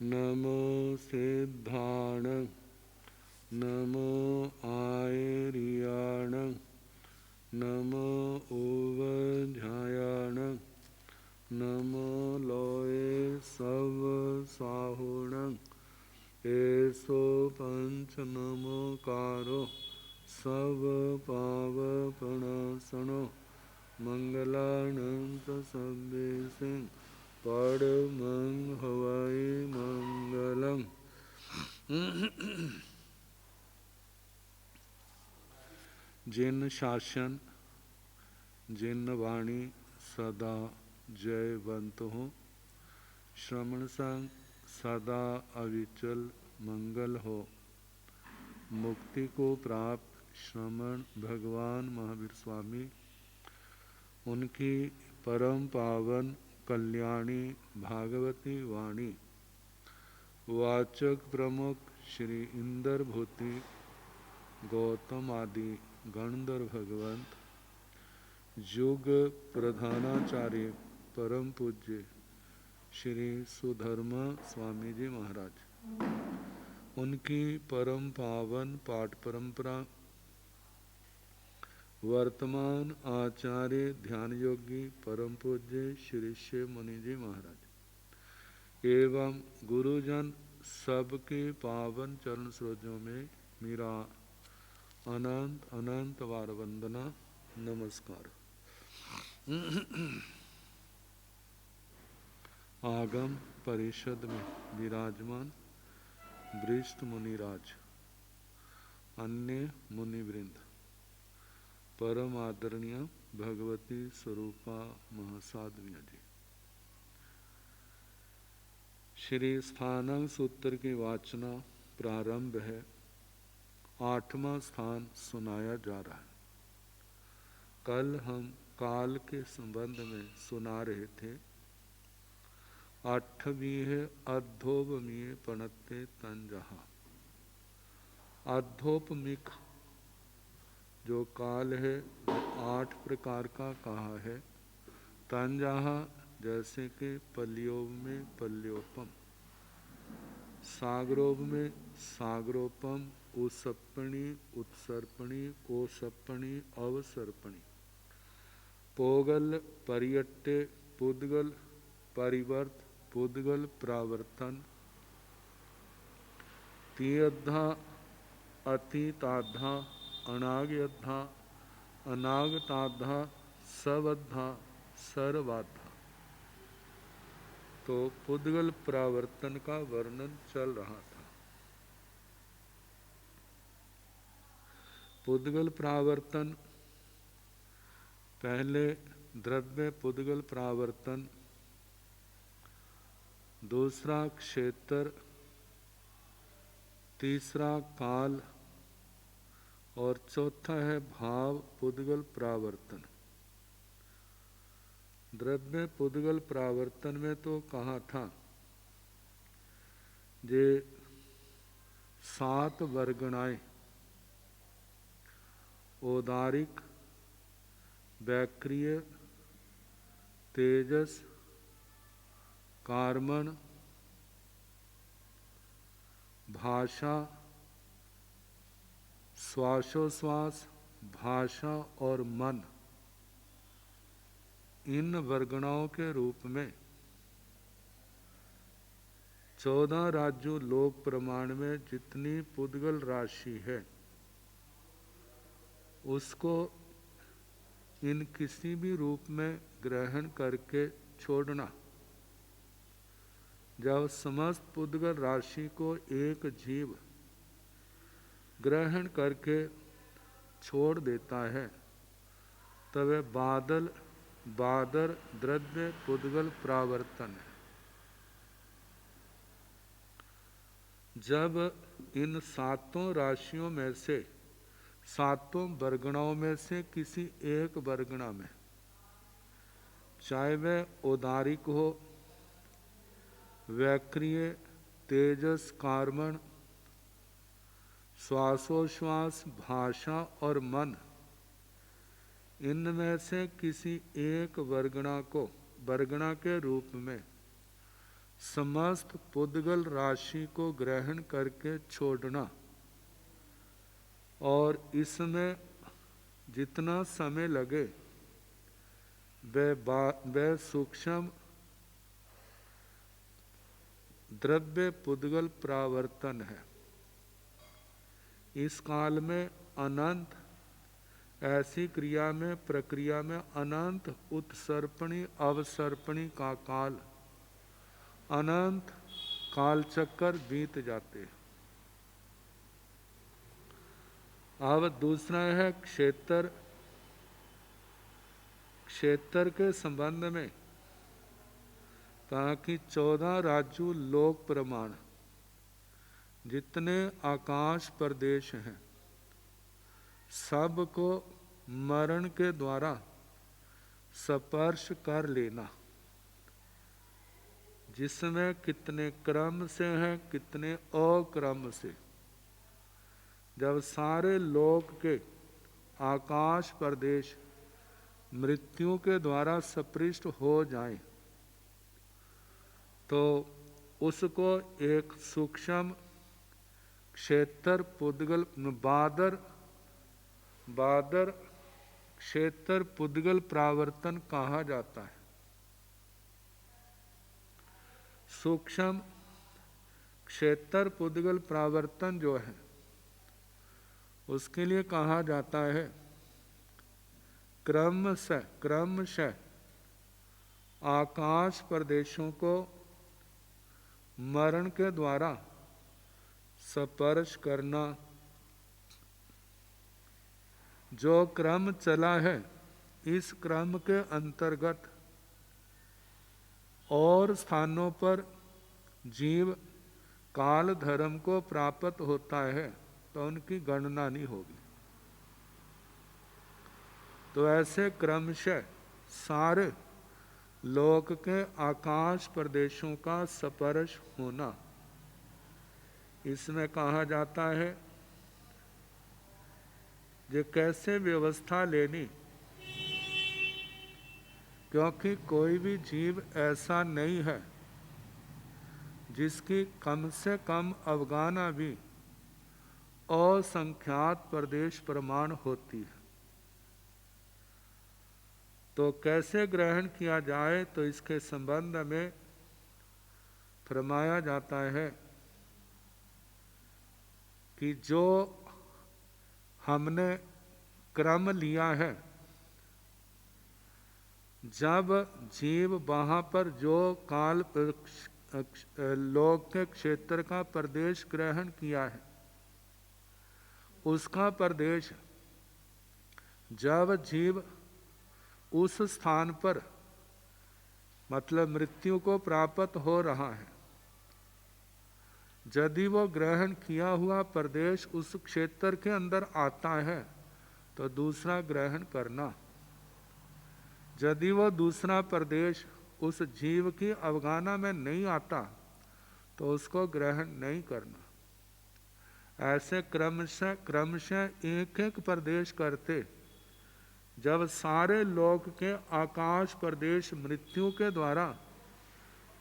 नमो सिद्धाण नमो आयर्याण नमो उवध्यायाण नमो लोये सव साहुण एसो पंच नमोकारो सव पावपणासनो मंगलानंत सभ्य सिंह परमं हवै मंगलम। जिन शासन जिन वाणी सदा जयवंत हो, श्रवण संग सदा अविचल मंगल हो। मुक्ति को प्राप्त श्रमण भगवान महावीर स्वामी, उनकी परम पावन कल्याणी भागवती वाणी वाचक प्रमुख श्री इंद्र भूति गौतम आदि गणधर भगवंत, युग प्रधानाचार्य परम पूज्य श्री सुधर्म स्वामी जी महाराज, उनकी परम पावन पाठ परंपरा, वर्तमान आचार्य ध्यान योगी परम पूज्य श्री शिव मुनि जी महाराज एवं गुरुजन सबके पावन चरण सरोजों में मेरा अनंत अनंत वार वंदना नमस्कार। आगम परिषद में विराजमान वरिष्ठ मुनिराज, अन्य मुनिवृंद, परम आदरणीय भगवती स्वरूपा महासाध्विया जी, श्री स्थानांग सूत्र की वाचना प्रारंभ है। 8वां स्थान सुनाया जा रहा है। कल हम काल के संबंध में सुना रहे थे। 8वीं है अधोपमीय पणत्ते तंजहा। अधोपमिक जो काल है वो 8 प्रकार का कहा है। तंजहा जैसे कि पल्योप में पल्योपम, सागरोप में सागरोपम, उसप्पणी उत्सर्पणी, ओसप्पणी अवसर्पणी, पोगल परियट्टे, पुद्गल परिवर्त, पुद्गल प्रावर्तन, तीयद्धा अतीताद्धा, अनागयद्धा, अनागताद्धा, सवद्धा, सर्वाद्धा। तो पुद्गल प्रावर्तन का वर्णन चल रहा था। पुद्गल प्रावर्तन पहले द्रव्य पुद्गल प्रावर्तन, दूसरा क्षेत्र, तीसरा काल और चौथा है भाव पुद्गल प्रावर्तन। द्रव्य पुद्गल प्रावर्तन में तो कहा था जे 7 वर्गणाएं औदारिक, वैक्रिय, तेजस, कार्मण, भाषा, श्वासोश्वास, भाषा और मन, इन वर्गणाओं के रूप में 14 राज्यों लोक प्रमाण में जितनी पुद्गल राशि है उसको इन किसी भी रूप में ग्रहण करके छोड़ना। जब समस्त पुद्गल राशि को एक जीव ग्रहण करके छोड़ देता है तब वह बादर द्रव्य पुद्गल प्रावर्तन है। जब इन 7 राशियों में से 7 वर्गणाओं में से किसी एक वर्गणा में, चाहे वह औदारिक हो, वैक्रिय, तेजस, कार्मण, श्वासोश्वास, भाषा और मन, इनमें से किसी एक वर्गणा को वर्गणा के रूप में समस्त पुद्गल राशि को ग्रहण करके छोड़ना और इसमें जितना समय लगे वह सूक्ष्म द्रव्य पुद्गल प्रावर्तन है। इस काल में अनंत ऐसी क्रिया में प्रक्रिया में अनंत उत्सर्पणी अवसर्पणी का काल अनंत काल चक्कर बीत जाते हैं। अब दूसरा है क्षेत्र। क्षेत्र के संबंध में कहा कि 14 राजू लोक प्रमाण जितने आकाश प्रदेश हैं सबको मरण के द्वारा स्पर्श कर लेना, जिसमें कितने क्रम से हैं कितने अक्रम से। जब सारे लोक के आकाश प्रदेश मृत्यु के द्वारा स्पृष्ट हो जाएं, तो उसको एक सूक्ष्म क्षेत्र पुद्गल बादर क्षेत्र पुद्गल प्रावर्तन कहा जाता है। सूक्ष्म क्षेत्र पुद्गल प्रावर्तन जो है उसके लिए कहा जाता है क्रमशः आकाश प्रदेशों को मरण के द्वारा स्पर्श करना। जो क्रम चला है इस क्रम के अंतर्गत और स्थानों पर जीव काल धर्म को प्राप्त होता है तो उनकी गणना नहीं होगी। तो ऐसे क्रमशः सारे लोक के आकाश प्रदेशों का स्पर्श होना, इसमें कहा जाता है ये कैसे व्यवस्था लेनी, क्योंकि कोई भी जीव ऐसा नहीं है जिसकी कम से कम अवगाहना भी असंख्यात प्रदेश प्रमाण होती है। तो कैसे ग्रहण किया जाए, तो इसके संबंध में फरमाया जाता है कि जो हमने क्रम लिया है, जब जीव वहाँ पर जो काल लोक के क्षेत्र का प्रदेश ग्रहण किया है उसका प्रदेश जब जीव उस स्थान पर मतलब मृत्यु को प्राप्त हो रहा है, यदि वो ग्रहण किया हुआ प्रदेश उस क्षेत्र के अंदर आता है तो दूसरा ग्रहण करना। यदि वो दूसरा प्रदेश उस जीव की अवगाहना में नहीं आता तो उसको ग्रहण नहीं करना। ऐसे क्रमशः एक एक प्रदेश करते जब सारे लोक के आकाश प्रदेश मृत्यु के द्वारा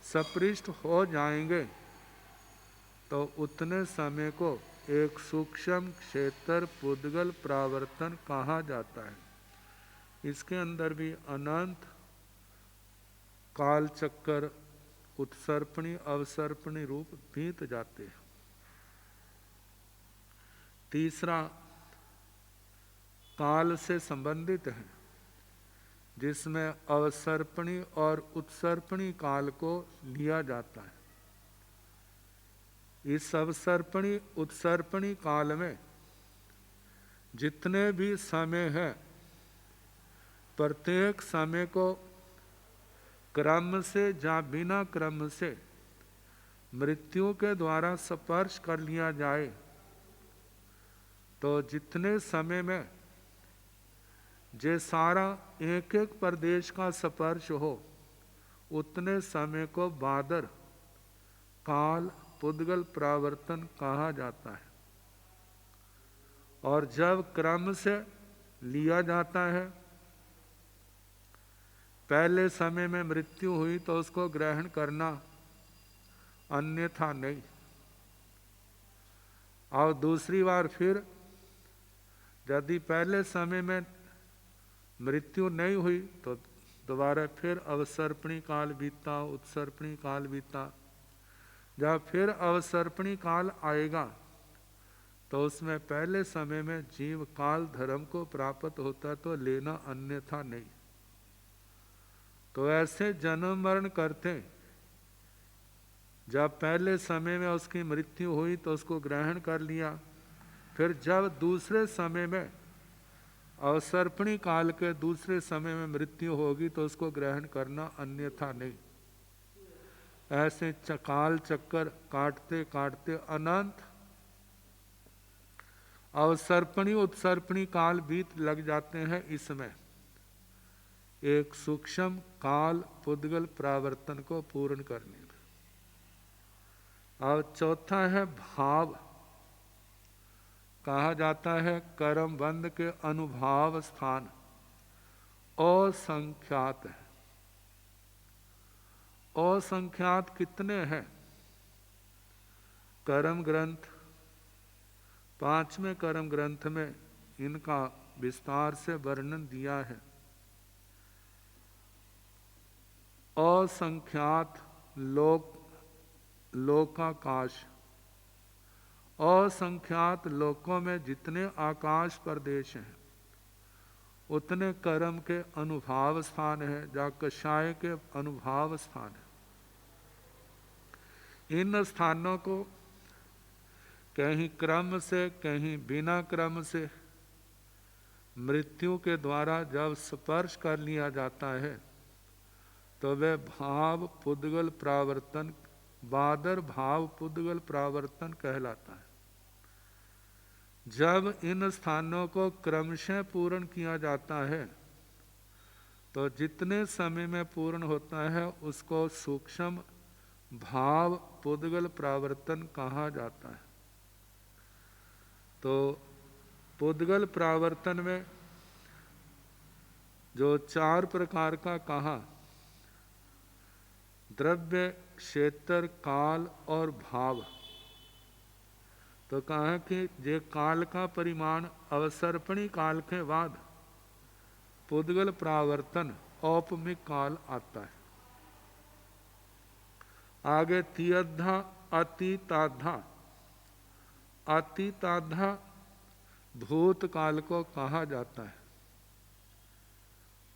स्पृष्ट हो जाएंगे तो उतने समय को एक सूक्ष्म क्षेत्र पुद्गल प्रावर्तन कहा जाता है। इसके अंदर भी अनंत काल चक्कर उत्सर्पणी अवसर्पणी रूप बीत जाते हैं। तीसरा काल से संबंधित है, जिसमें अवसर्पणी और उत्सर्पणी काल को लिया जाता है। इस अवसर्पणी उत्सर्पणी काल में जितने भी समय है प्रत्येक समय को क्रम से या बिना क्रम से मृत्यु के द्वारा स्पर्श कर लिया जाए तो जितने समय में जे सारा एक एक प्रदेश का स्पर्श हो उतने समय को बादर काल पुद्गल प्रावर्तन कहा जाता है। और जब क्रम से लिया जाता है, पहले समय में मृत्यु हुई तो उसको ग्रहण करना, अन्यथा नहीं। और दूसरी बार फिर यदि पहले समय में मृत्यु नहीं हुई तो दोबारा फिर अवसर्पणी काल बीता, उत्सर्पणी काल बीता। जब फिर अवसर्पणी काल आएगा तो उसमें पहले समय में जीव काल धर्म को प्राप्त होता तो लेना, अन्यथा नहीं। तो ऐसे जन्म मरण करते, जब पहले समय में उसकी मृत्यु हुई तो उसको ग्रहण कर लिया, फिर जब दूसरे समय में अवसर्पणी काल के दूसरे समय में मृत्यु होगी तो उसको ग्रहण करना, अन्यथा नहीं। ऐसे काल चक्कर काटते काटते अनंत अवसर्पणी उत्सर्पणी काल बीत लग जाते हैं। इसमें एक सूक्ष्म काल पुद्गल प्रावर्तन को पूर्ण करने में। और चौथा है भाव। कहा जाता है कर्म बंध के अनुभाव स्थान असंख्यात है। असंख्यात कितने हैं? कर्म ग्रंथ, 5वें कर्म ग्रंथ में इनका विस्तार से वर्णन दिया है। असंख्यात लोकाकाश, असंख्यात लोकों में जितने आकाश प्रदेश हैं उतने कर्म के अनुभाव स्थान है, जहाँ कषाय के अनुभाव स्थान है। इन स्थानों को कहीं क्रम से कहीं बिना क्रम से मृत्यु के द्वारा जब स्पर्श कर लिया जाता है तो वह भाव पुद्गल प्रावर्तन, बादर भाव पुद्गल प्रावर्तन कहलाता है। जब इन स्थानों को क्रमशः पूर्ण किया जाता है तो जितने समय में पूर्ण होता है उसको सूक्ष्म भाव पुद्गल प्रावर्तन कहा जाता है। तो पुद्गल प्रावर्तन में जो 4 प्रकार का कहा, द्रव्य, क्षेत्र, काल और भाव, तो कहा कि जे काल का परिमाण अवसर्पणी काल के बाद पुद्गल प्रावर्तन औपमिक काल आता है। आगे तियद्धा अतीताद्धा, अतीताद्धा भूतकाल को कहा जाता है।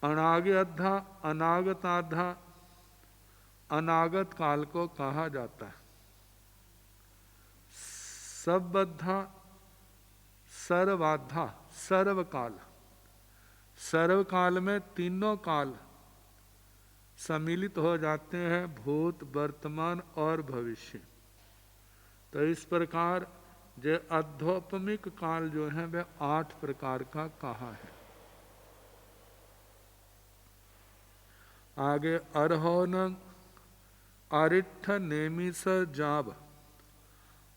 अनागद्धा अनागताद्धा अनागत काल को कहा जाता है। सबद्धा सर्वाद्धा सर्वकाल, सर्वकाल में तीनों काल सम्मिलित हो जाते हैं, भूत, वर्तमान और भविष्य। तो इस प्रकार जो अध्योपमिक काल जो है वह 8 प्रकार का कहा है। आगे अरहोन अरिठ नेमिस जाब,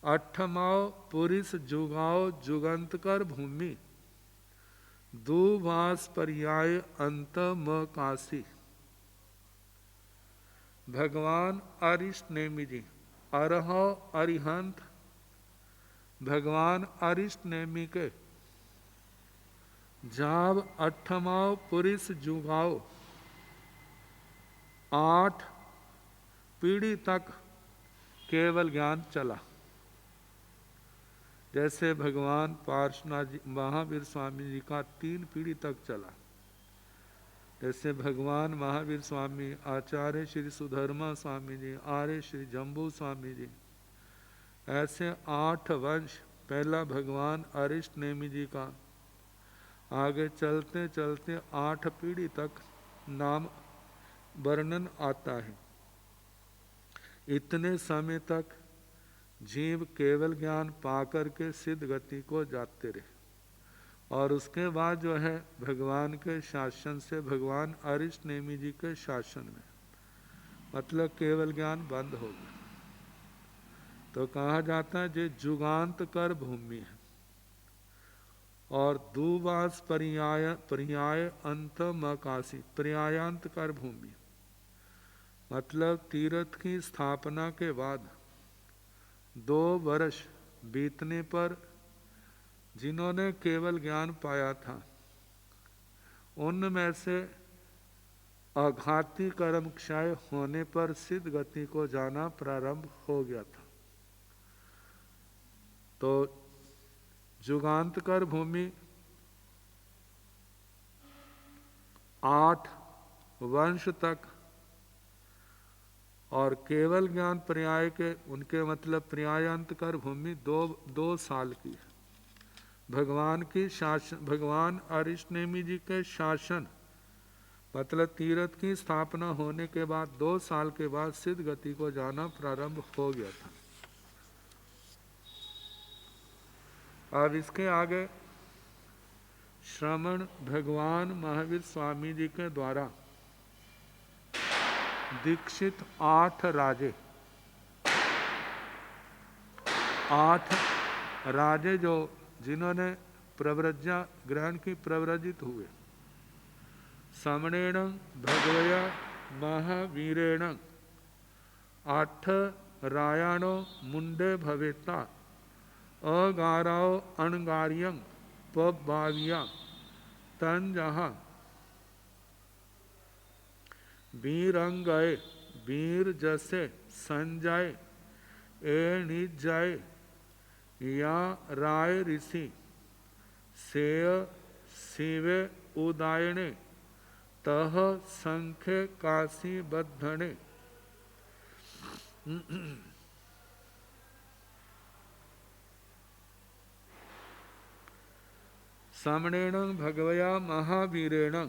अठमाओ पुरिस जुगाओ जुगंत कर भूमि, दुभास पर्याय अंत म काशी। भगवान अरिष्ट नेमि जी, अरहो अरिहंत भगवान अरिष्ट नेमि के जाब अठमाओ पुरिस जुगाओ, 8 पीढ़ी तक केवल ज्ञान चला। जैसे भगवान पार्श्वनाथ जी महावीर स्वामी जी का 3 पीढ़ी तक चला, जैसे भगवान महावीर स्वामी, आचार्य श्री सुधर्मा स्वामी जी, आर्य श्री जम्बू स्वामी जी, ऐसे 8 वंश। पहला भगवान अरिष्ट नेमि जी का, आगे चलते चलते 8 पीढ़ी तक नाम वर्णन आता है। इतने समय तक जीव केवल ज्ञान पाकर के सिद्ध गति को जाते रहे, और उसके बाद जो है भगवान के शासन से, भगवान अरिष्ट नेमि जी के शासन में मतलब केवल ज्ञान बंद हो गया। तो कहा जाता है जे जुगांत कर भूमि है, और दुवास पर्याय अंत मकाशी, पर्यायांत कर भूमि मतलब तीर्थ की स्थापना के बाद 2 वर्ष बीतने पर जिन्होंने केवल ज्ञान पाया था उनमें से आघाती कर्म क्षय होने पर सिद्ध गति को जाना प्रारंभ हो गया था। तो जुगांतकर भूमि 8 वंश तक और केवल ज्ञान पर्याय के उनके मतलब पर्यायांतकर भूमि 2 साल की है। भगवान की शासन, भगवान अरिष्टनेमि जी के शासन मतलब तीर्थ की स्थापना होने के बाद 2 साल के बाद सिद्ध गति को जाना प्रारंभ हो गया था। अब इसके आगे श्रमण भगवान महावीर स्वामी जी के द्वारा दीक्षित 8 राजे, 8 राजे जो जिन्होंने प्रव्रज्ञा ग्रहण की प्रव्रजित हुए। समणेन भगवया महावीरेण 8 रायाणो मुंडे भवेता अगाराओ अणगार्यं पबाविया तन जहाँ वीरंगय वीर जसे संजय ए निजय या राय ऋषि सेय शिवे उदायणे तह संख्य काशी बद्धने। समणेन भगवया महावीरेण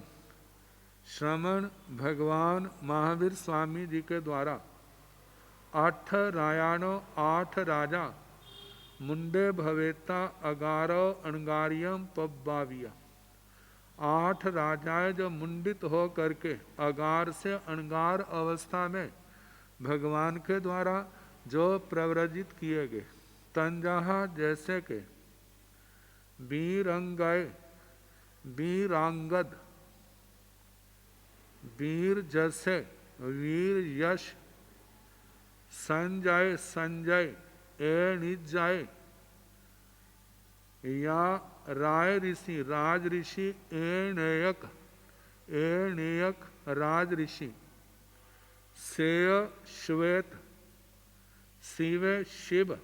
श्रमण भगवान महावीर स्वामी जी के द्वारा 8 रायाणों 8 राजा मुंडे भवेता अगारो अणगारियम पब्बाविया 8 राजाएं जो मुंडित हो करके अगार से अणगार अवस्था में भगवान के द्वारा जो प्रव्रजित किए गए। तंजहा जैसे के वीरंगय वीरांगद वीर जैसे वीर यश संजय संजय ए निजय या राय ऋषि राज ऋषि ए नेयक राज ऋषि सेय श्वेत शिवे शिव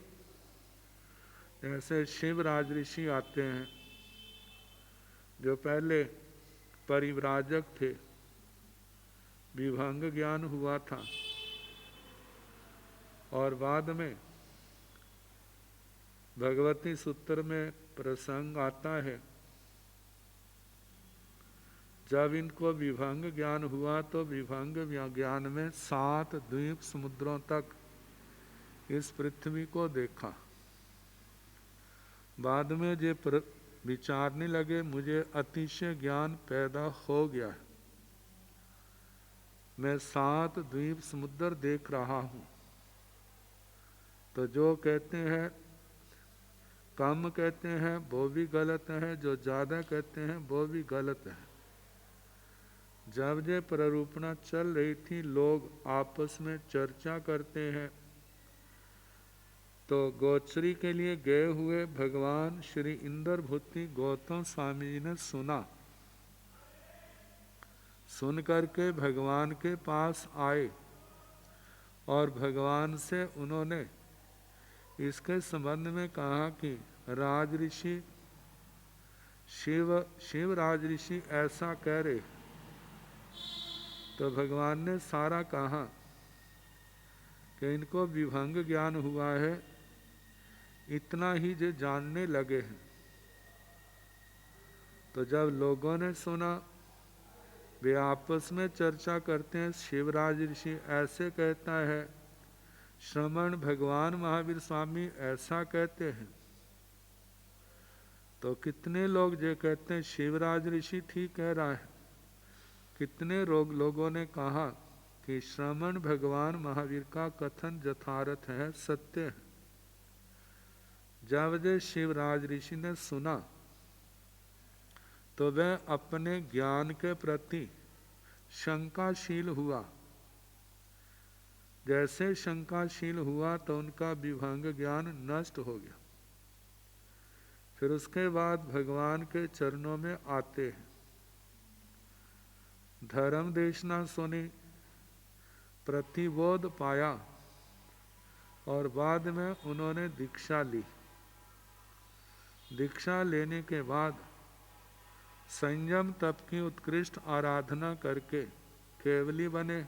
जैसे शिव राज ऋषि आते हैं जो पहले परिव्राजक थे, विभंग ज्ञान हुआ था और बाद में भगवती सूत्र में प्रसंग आता है जब इनको विभंग ज्ञान हुआ तो विभंग ज्ञान में 7 द्वीप समुद्रों तक इस पृथ्वी को देखा। बाद में जे विचारने लगे मुझे अतिशय ज्ञान पैदा हो गया है, मैं 7 द्वीप समुद्र देख रहा हूँ। तो जो कहते हैं कम कहते हैं वो भी गलत है, जो ज़्यादा कहते हैं वो भी गलत है। जब ये प्ररूपणा चल रही थी लोग आपस में चर्चा करते हैं तो गोचरी के लिए गए हुए भगवान श्री इंद्रभूति गौतम स्वामी जी ने सुना। सुन करके भगवान के पास आए और भगवान से उन्होंने इसके संबंध में कहा कि राज ऋषि शिव राज ऋषि ऐसा कह रहे। तो भगवान ने सारा कहा कि इनको विभंग ज्ञान हुआ है, इतना ही जो जानने लगे हैं। तो जब लोगों ने सुना वे आपस में चर्चा करते हैं, शिवराज ऋषि ऐसे कहता है, श्रमण भगवान महावीर स्वामी ऐसा कहते हैं। तो कितने लोग जो कहते हैं शिवराज ऋषि ठीक कह रहा है, कितने लोगों ने कहा कि श्रमण भगवान महावीर का कथन यथार्थ है, सत्य है। जब जो शिवराज ऋषि ने सुना तो वह अपने ज्ञान के प्रति शंकाशील हुआ। जैसे शंकाशील हुआ तो उनका विभंग ज्ञान नष्ट हो गया। फिर उसके बाद भगवान के चरणों में आते हैं, धर्म देशना सुनी, प्रतिबोध पाया और बाद में उन्होंने दीक्षा ली। दीक्षा लेने के बाद संयम तप की उत्कृष्ट आराधना करके केवली बने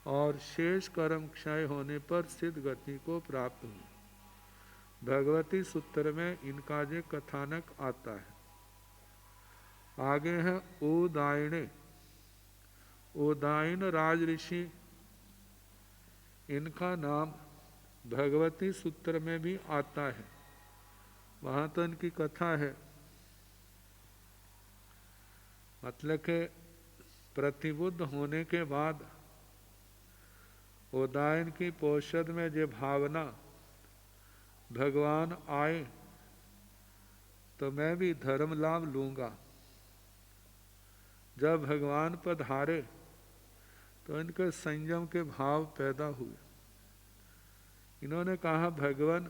और शेष कर्म क्षय होने पर सिद्ध गति को प्राप्त हुए। भगवती सूत्र में इनका जो कथानक आता है। आगे है उदायने, उदायन राज ऋषि, इनका नाम भगवती सूत्र में भी आता है। वहाँ तो इनकी कथा है, मतलब के प्रतिबुद्ध होने के बाद उदायन की पोषद में जो भावना भगवान आए तो मैं भी धर्म लाभ लूँगा। जब भगवान पधारे तो इनके संयम के भाव पैदा हुए। इन्होंने कहा, भगवान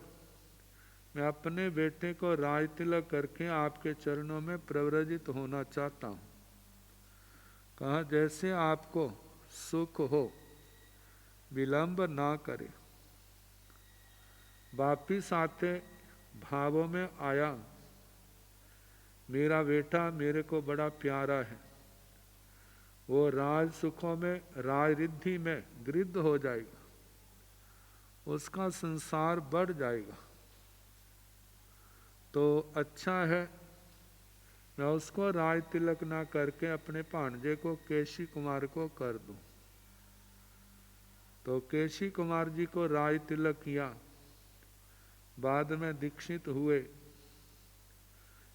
मैं अपने बेटे को राज तिलक करके आपके चरणों में प्रव्रजित होना चाहता हूँ। कहा, जैसे आपको सुख हो विलंब ना करे। वापिस आते भावों में आया, मेरा बेटा मेरे को बड़ा प्यारा है, वो राज सुखों में राज रिद्धि में गृद्ध हो जाएगा, उसका संसार बढ़ जाएगा, तो अच्छा है मैं उसको राज तिलक ना करके अपने भांजे को केशी कुमार को कर दूं। तो केशी कुमार जी को राज तिलक किया, बाद में दीक्षित हुए।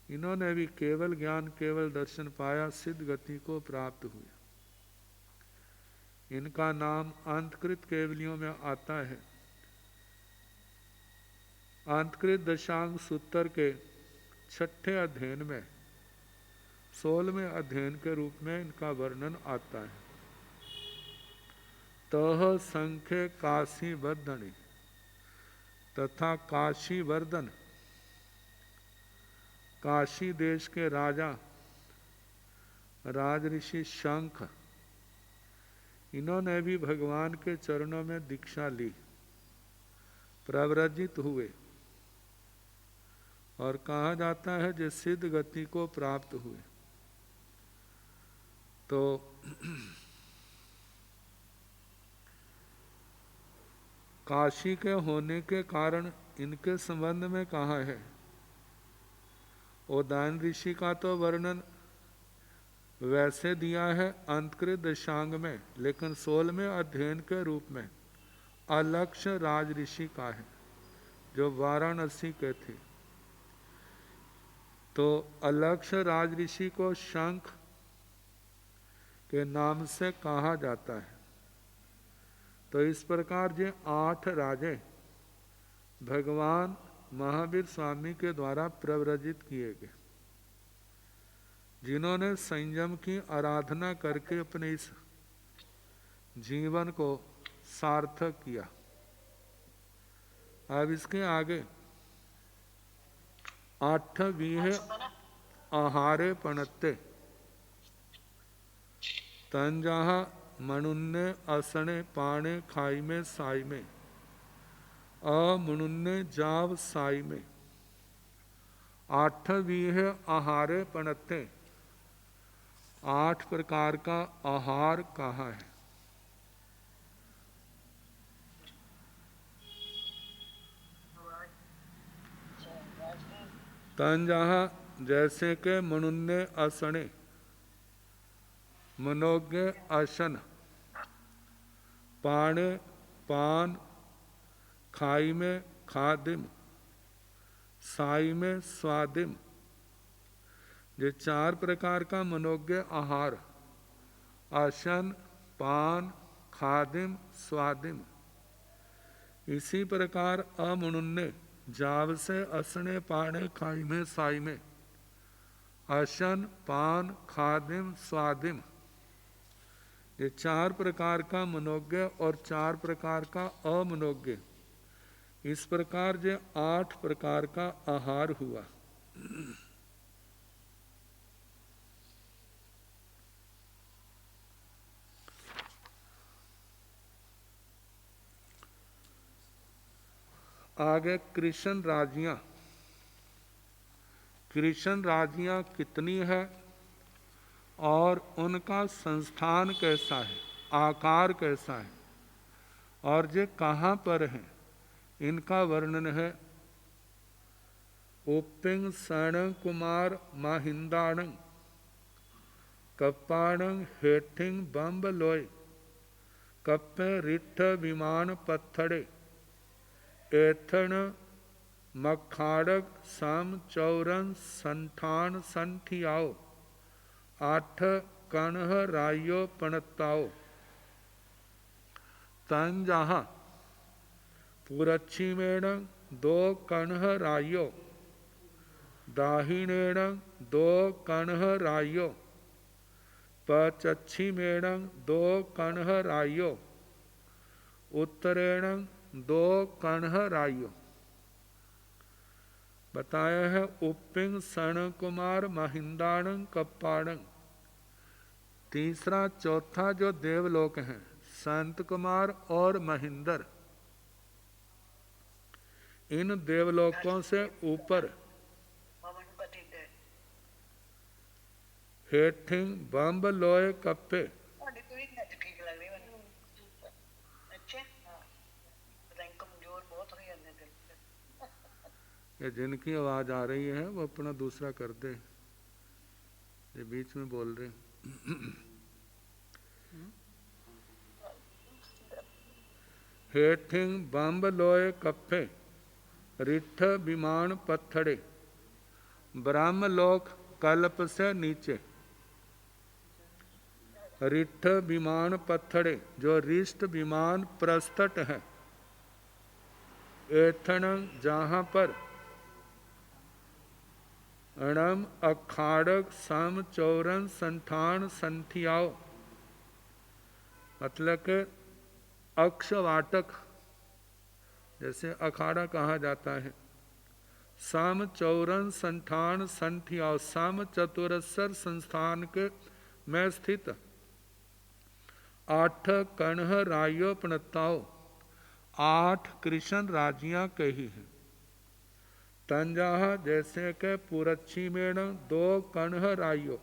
इन्होंने भी केवल ज्ञान केवल दर्शन पाया, सिद्ध गति को प्राप्त हुए। इनका नाम अंतकृत केवलियों में आता है। अंतकृत दशांग सूत्र के 6ठे अध्ययन में 16वें अध्ययन के रूप में इनका वर्णन आता है। तह संख्य काशी वर्धनी तथा काशी वर्धन, काशी देश के राजा राजऋषि शंख, इन्होंने भी भगवान के चरणों में दीक्षा ली, प्रव्रजित हुए और कहा जाता है जो सिद्ध गति को प्राप्त हुए। तो काशी के होने के कारण इनके संबंध में कहा है। उदायन ऋषि का तो वर्णन वैसे दिया है अंतकृत दशांग में, लेकिन 16वें अध्ययन के रूप में अलक्ष्य राज ऋषि का है जो वाराणसी के थे। तो अलक्ष्य राज ऋषि को शंख के नाम से कहा जाता है। तो इस प्रकार जे 8 राजे भगवान महावीर स्वामी के द्वारा प्रव्रजित किए गए, जिन्होंने संयम की आराधना करके अपने इस जीवन को सार्थक किया। अब इसके आगे 8वीं आहारे पणत्ते तंजाहा मनुन्ने असणे पाणे खाई में साई में अमनुन्ने जाव साई में। 8वीं आहारे पणत्ते, 8 प्रकार का आहार कहा है। तंजहा जैसे के मनुन्ने असने, मनोज्ञ असन, पाणे पान, खाई में खादिम, साई में स्वादिम। ये 4 प्रकार का मनोज्ञ आहार, आसन, पान, खादिम, स्वादिम। इसी प्रकार अमनुन्ने जाव से असने पाणे खाई में साई में, आसन पान खादिम स्वादिम, ये 4 प्रकार का मनोज्ञ और 4 प्रकार का अमनोज्ञ, इस प्रकार जो 8 प्रकार का आहार हुआ। आगे कृष्ण राजियां, कृष्ण राजियां कितनी है और उनका संस्थान कैसा है, आकार कैसा है और ये कहाँ पर है, इनका वर्णन है। उपिंग सण कुमार माहिंदाणं कप्पाणं हेठिंग बम्ब लोय कप्पे रिठ विमान पत्थड़े एथण मखाड़क सम चौरन संठान संठियाओ आठ कणह रायो पणताओ तन जहाँ पुरच्छिमेण 2 कणह रायो दाहिनेण 2 कणह रायो पचच्छिमेण 2 कणह रायो उत्तरेण 2 कणह रायो। बताया है उपिंग सण कुमार महिंदाणं कप्पाणं, तीसरा चौथा जो देवलोक हैं संत कुमार और महिंदर, इन देवलोकों से ऊपर हेठिंग बम्ब लोय कप्पे, ये जिनकी आवाज आ रही है वो अपना दूसरा कर दे, ये बीच में बोल रहे। हेठिंग बम्ब लोय कप्पे रिठ विमान पत्थड़े, ब्रह्मलोक कल्प से नीचे रिठ विमान पत्थड़े जो रिष्ट विमान प्रस्तट है, एथण जहाँ पर अणम अखाड़क सम चौरन संठान संठियाओ, मतलब के अक्षवाटक जैसे अखाड़ा कहा जाता है, साम चौरन संठान संठियाओ साम चतुरस्र संस्थान के में स्थित 8 कणह रायो पणताओ, 8 कृष्ण राजियां कही हैं। तंजाहा जैसे के पुरच्छिमेण 2 कणह रायो,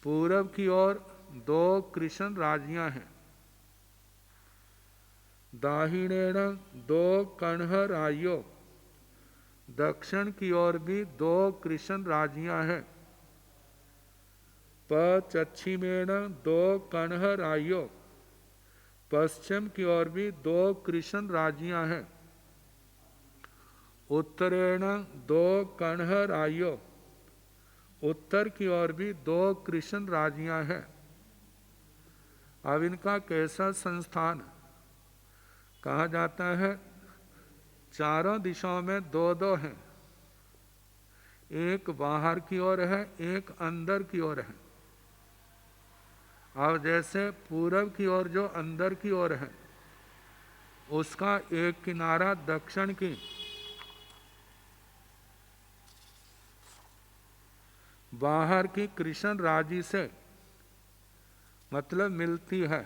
पूरब की ओर 2 कृष्ण राजियां हैं। दाहिनेण 2 कणह रायो, दक्षिण की ओर भी 2 कृष्ण राजियां हैं। पश्चिमेण 2 कणह रायो, पश्चिम की ओर भी 2 कृष्ण राजियां हैं। उत्तरेण 2 कणह रायो, उत्तर की ओर भी 2 कृष्ण राजियां हैं। अब इनका कैसा संस्थान कहा जाता है, चारों दिशाओं में 2-2 हैं, एक बाहर की ओर है एक अंदर की ओर है। अब जैसे पूरब की ओर जो अंदर की ओर है उसका एक किनारा दक्षिण की बाहर की कृष्ण राजी से मतलब मिलती है,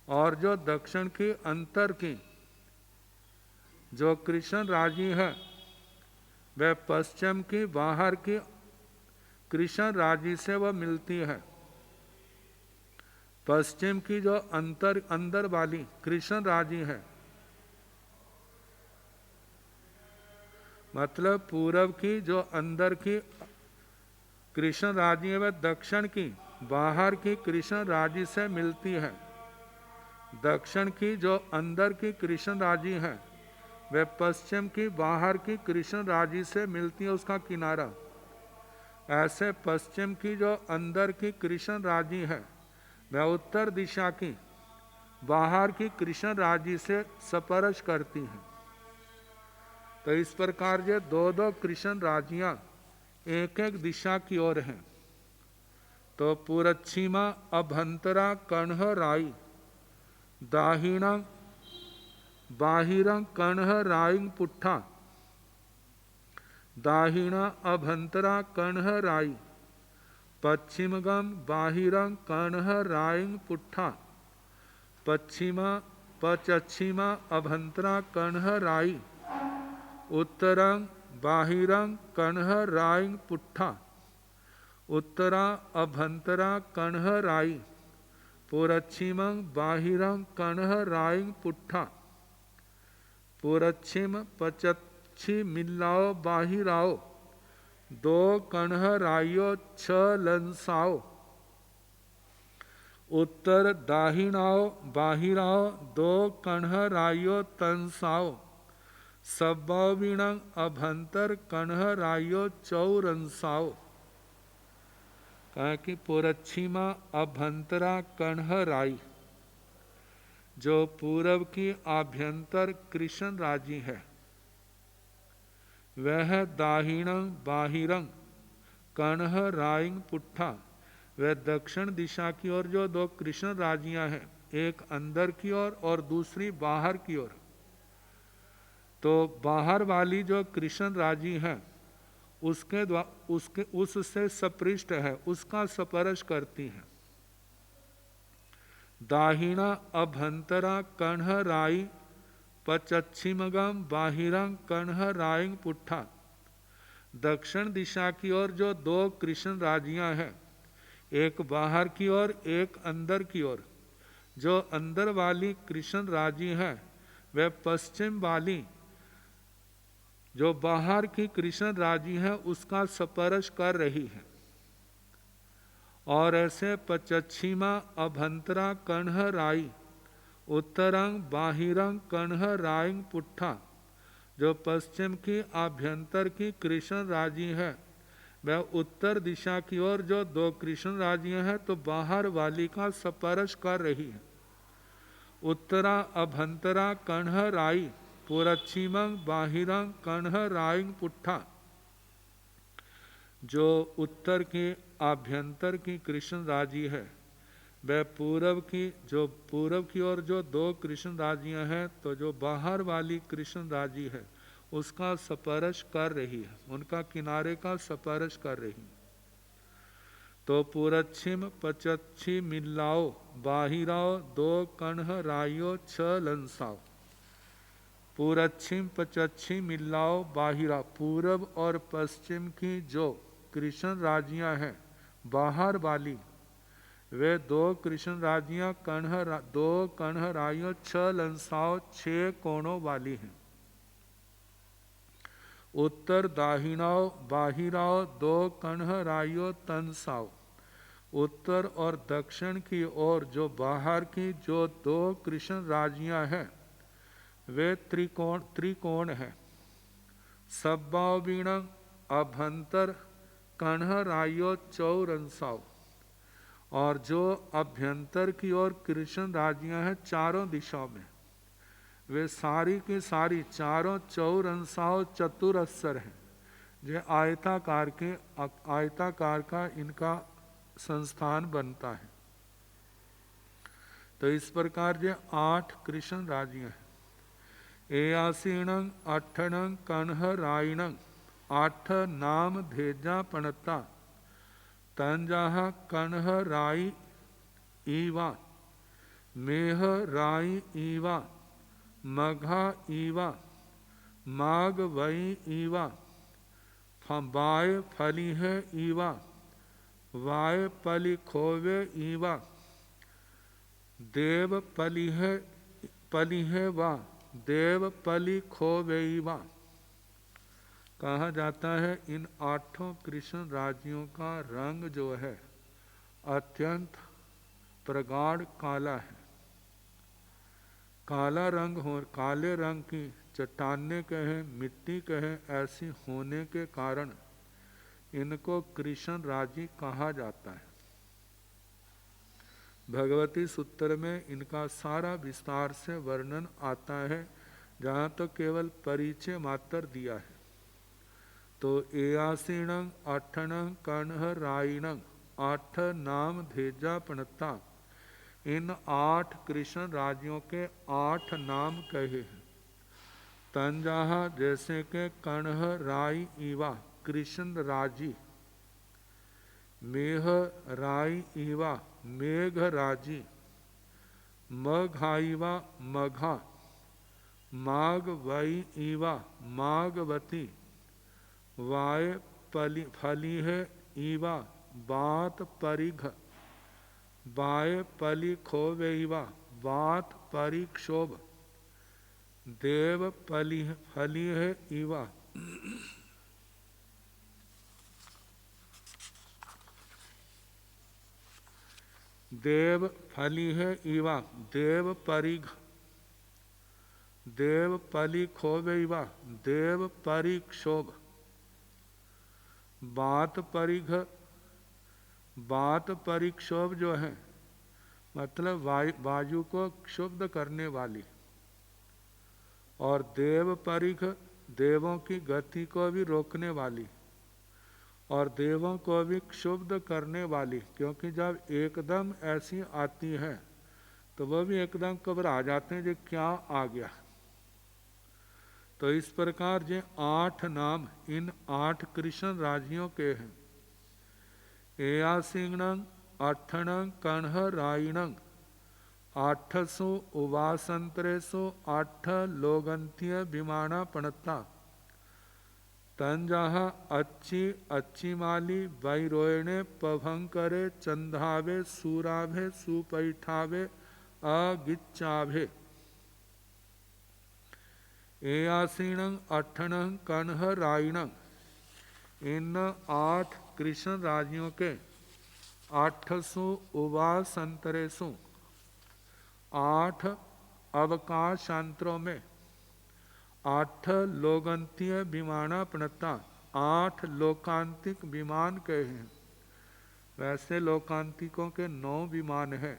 और जो दक्षिण की अंतर की जो कृष्ण राजी है वह पश्चिम की बाहर की कृष्ण राजी से वह मिलती है। पश्चिम की जो अंदर वाली कृष्ण राजी है, मतलब पूरब की जो अंदर की कृष्ण राजी है वह दक्षिण की बाहर की कृष्ण राजी से मिलती है। दक्षिण की जो अंदर की कृष्ण राजी है वह पश्चिम की बाहर की कृष्ण राजी से मिलती है, उसका किनारा। ऐसे पश्चिम की जो अंदर की कृष्ण राजी है वह उत्तर दिशा की बाहर की कृष्ण राजी से स्पर्श करती हैं। तो इस प्रकार ये 2-2 कृष्ण राजियां एक एक दिशा की ओर हैं। तो पुरच्छिमा अभंतरा कण्ह राई, दाहिणा बाहिरं कण्ह राई पुट्ठा, दाहिणा अभंतरा कण्ह राई, पश्चिमगम बाहिरं कण्ह राई पुट्ठा, पश्चिमा पश्चिमा अभंतरा कण्ह राई, उत्तरं बाहिरं कण्ह राई पुट्ठा, उत्तरा अभंतरा कण्ह राई, पुरच्छिमं बाहिरं कण्ह राई पुट्ठा, पुरच्छिम पचच्छी मिल्लाओ बाहिराओ, दो कण्ह राइयो छ लंसाओ, उत्तर दाहिनाओ बाहिराओ, दो कण्ह राइयो तंसाओ, सब्बाविणं अभंतर कण्ह राइयो चौरंसाओ। कहा कि पुरच्छिमा अभंतरा कण्ह राई, जो पूरब की आभ्यंतर कृष्ण राजी है, वह दाहिणं बाहिरं कण्ह राइंग पुट्ठा, वह दक्षिण दिशा की ओर जो दो कृष्ण राजियां हैं, एक अंदर की ओर और दूसरी बाहर की ओर, तो बाहर वाली जो कृष्ण राजी है उससे सपृष्ट है, उसका स्पर्श करती है। दाहिणा अभंतरा कण्ह राई, पश्चिमगम बाहिरं कण्ह राई पुट्ठा, दक्षिण दिशा की ओर जो दो कृष्ण राजियां हैं, एक बाहर की ओर एक अंदर की ओर, जो अंदर वाली कृष्ण राजी है वह पश्चिम वाली जो बाहर की कृष्ण राजी है उसका स्पर्श कर रही है। और ऐसे पश्चिमा अभंतरा कण्ह राई, उत्तरंग बाहिरंग कण्ह राइंग पुट्ठा, जो पश्चिम की आभ्यंतर की कृष्ण राजी है वह उत्तर दिशा की ओर जो दो कृष्ण राजियां हैं तो बाहर वाली का स्पर्श कर रही है। उत्तरा अभंतरा कण्ह राई, पुरच्छिमं बाहिरं कण्ह राइंग पुट्ठा, जो उत्तर के आभ्यंतर की कृष्ण राजी है वह पूरब की ओर जो दो कृष्ण राजियां हैं तो जो बाहर वाली कृष्ण राजी है उसका स्पर्श कर रही है, उनका किनारे का स्पर्श कर रही है। तो पुरच्छिम पचच्छी मिल्लाओ बाहिराओ, दो कण्ह राइयो छ लंसाओ, पुरच्छिम पचच्छी मिल्लाओ बाहिरा, पूरब और पश्चिम की जो कृष्ण राजियां हैं बाहर वाली, वे दो कृष्ण राजियां दो कण्ह राइयों छ लंसाओं छह कोणों वाली हैं। उत्तर दाहिनाओ बाहिराओ, दो कण्ह राइयों तंसाओ, उत्तर और दक्षिण की ओर जो बाहर की जो दो कृष्ण राजियां हैं वे त्रिकोण है। सब्बावीण अभंतर कण्ह राइयो चौरंसाओ, और जो अभ्यंतर की ओर कृष्ण राजियां हैं चारों दिशाओं में, वे सारी की सारी चारों चौरंसाओ चतुरस्सर हैं, जो आयताकार का इनका संस्थान बनता है। तो इस प्रकार जो 8 कृष्ण राजियां हैं, एयासीणं अठणं कण्ह राइणं, 8 नाम धेजा पणता, तंजाह कण्ह राई ईवा, मेह राई ईवा, मघा ईवा, माग वई ईवा, बाय फली है ईवा, वाय पली खोवे ईवा, देव पली है वा, देव पली खोवेईवा। कहा जाता है इन 8 कृष्ण राजियों का रंग जो है अत्यंत प्रगाढ़ काला है। काला रंग हो, काले रंग की चट्टानें कहें मिट्टी कहें ऐसी होने के कारण इनको कृष्ण राजी कहा जाता है। भगवती सूत्र में इनका सारा विस्तार से वर्णन आता है, जहाँ तो केवल परिचय मात्र दिया है। तो एयासीणं अठणं कण्ह राइणं, आठ नाम धेजा पणता। इन 8 कृष्ण राज्यों के 8 नाम कहे हैं। तंजाहा जैसे के कण्ह राई ईवा कृष्ण राजी, मेह राई ईवा मेघ राजी, मघाईवा मघा, माघ वई ईवा माघवती, वाय फली है ईवा बात परिघ, बाय पली खोवेवा बात परिक्षोभ, देव फली है ईवा देव फली है ईवा देव परिघ, देव पली खोवेवा देव परिक्षोभ, बात परिघ बात परिक्षोभ जो है मतलब वायु को क्षुब्ध करने वाली, और देव परिघ देवों की गति को भी रोकने वाली और देवों को भी क्षुब्ध करने वाली, क्योंकि जब एकदम ऐसी आती है तो वह भी एकदम घबरा जाते हैं जो क्या आ गया। तो इस प्रकार जो 8 नाम इन 8 कृष्ण राज्यों के हैं। एयासिंगणं अठणं कण्ह रायणं 800 उवासंतरेसु 8 लोगंत्य विमाना पणता। तंजाहा अच्छी अच्छी माली वैरोयणे पभंकरे चंदाभे सूराभे सुपैठाभे अगिच्चाभे। एयासीणं अठणं कण्ह रायणं इन 8 कृष्ण राज्यों के 800 उवासंतरेसु 8 अवकाशांतरों में 8 लोगंतीय विमाना प्रणता 8 लोकांतिक विमान कहे हैं। वैसे लोकांतिकों के 9 विमान हैं,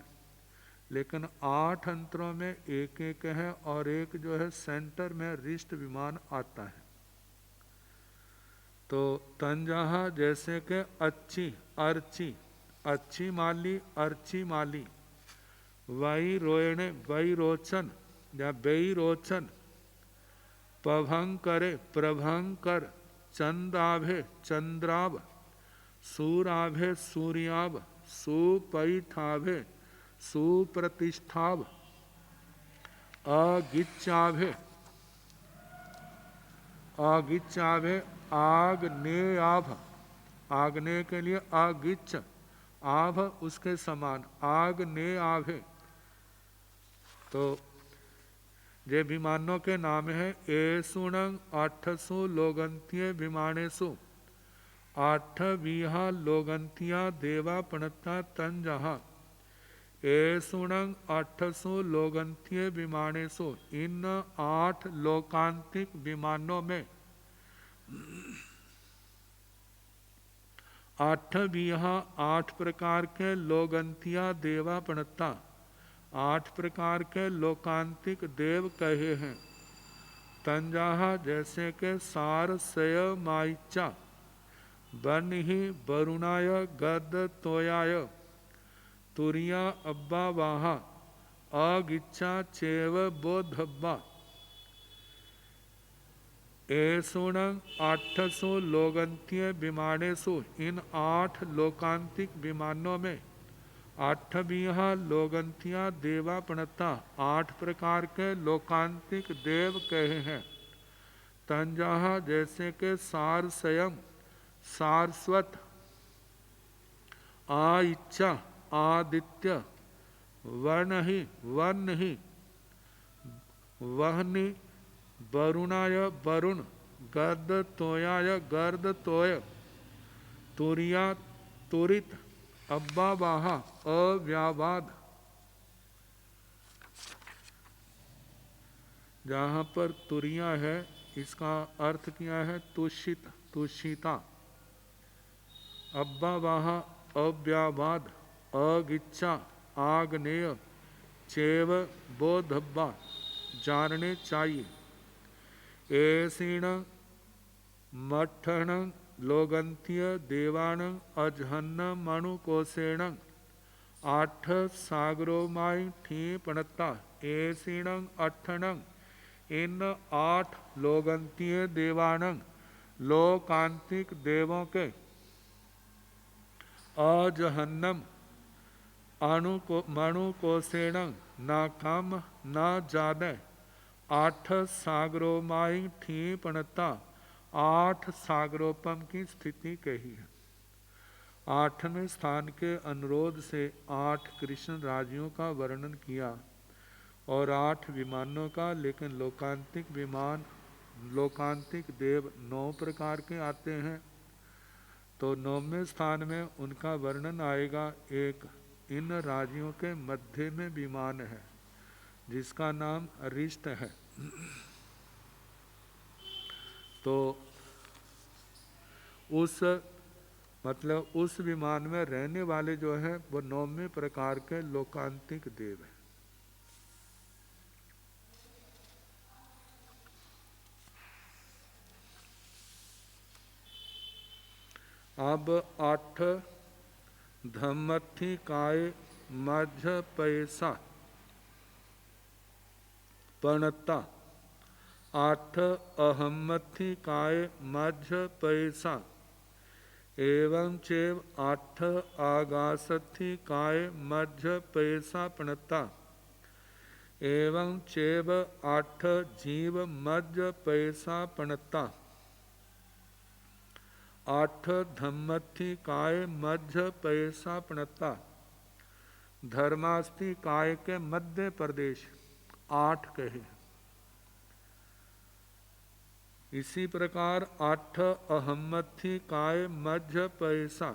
लेकिन 8 अंतरों में एक एक है और एक जो है सेंटर में रिष्ट विमान आता है। तो तंजाहा जैसे कि अच्छी अर्ची अच्छी माली अर्ची माली, वही रोयणे वही रोचन या बेई रोचन, पभंकरे प्रभंकर, चंदाभे चंद्राभ, सूराभे सूर्याभ, सुपैठाभे सुप्रतिष्ठाभ, अगिच्चाभे अगिच्चाभे आग्नेयाभ, आग्नेय के लिए अगिच्छ, आभ उसके समान आग्नेयाभे। तो ये विमानों के नाम है। एसुणं 800 लोगंतीय विमानेशु 8 विहा लोगंतिया देवा पणता तंजहा। एसुणं 800 लोगंतीय विमानेशु इन 8 लोकांतिक विमानों में 8 विहा 8 प्रकार के लोगंतिया देवा पणता 8 प्रकार के लोकांतिक देव कहे हैं। तंजाहा जैसे के सार सय माइचा, बन ही वरुणाय गद तोयाय, तुरिया अब्बा वाहा, अगिच्छा चेव बोधब्बा। एसुणं 800 लोगंतीय विमानेशु इन 8 लोकांतिक विमानों में 8 विहा लोगंतिया देवा प्रणता 8 प्रकार के लोकांतिक देव कहे हैं। तंजाहा जैसे के सार स्वयं सारस्वत, आ इच्छा आदित्य, वर्ण ही वर्ण ही, वहनी वरुणाय वरुण, गर्द तोयाय गर्द तोय, तुरिया तुरित, अब्बा बाहा अव्यावाद। जहाँ पर तुरिया है इसका अर्थ क्या है तुषित तुषिता, अब्बा बाहा अव्यावाद, अगिच्छा आग्नेय, चेव बोधब्बा जानने चाहिए। एसीण मठण लोगंत्य देवाण अजहन्न मणुकोशेण आठ सागरोमाई ठी पणता एसीण अठण इन 8 लोगंतीय देवानंग लोकांतिक देवों के अजहन्नम मणुकोशेण न कम न ज्यादा 8 सागरोमाई ठी पणता 8 सागरोपम की स्थिति कही है। 8वें स्थान के अनुरोध से 8 कृष्ण राज्यों का वर्णन किया और 8 विमानों का, लेकिन लोकांतिक विमान लोकांतिक देव 9 प्रकार के आते हैं। तो 9वें स्थान में उनका वर्णन आएगा। एक इन राज्यों के मध्य में विमान है जिसका नाम अरिष्ट है। तो उस विमान में रहने वाले जो है वो 9वें प्रकार के लोकांतिक देव हैं। अब 8 धम्मथी काय मध्य पैसा पणता 8 अहम्मथी काय मध्य पैसा एवं चेव 8 आगासथी काय मध्य पैसा पणता एवं चेव 8 जीव मध्य पैसा पणता 8 धम्मथी काय मध्य पैसा पणता धर्मास्थी काय के मध्य प्रदेश 8 कहे। इसी प्रकार 8 अहम्मथी काय मध्य पैसा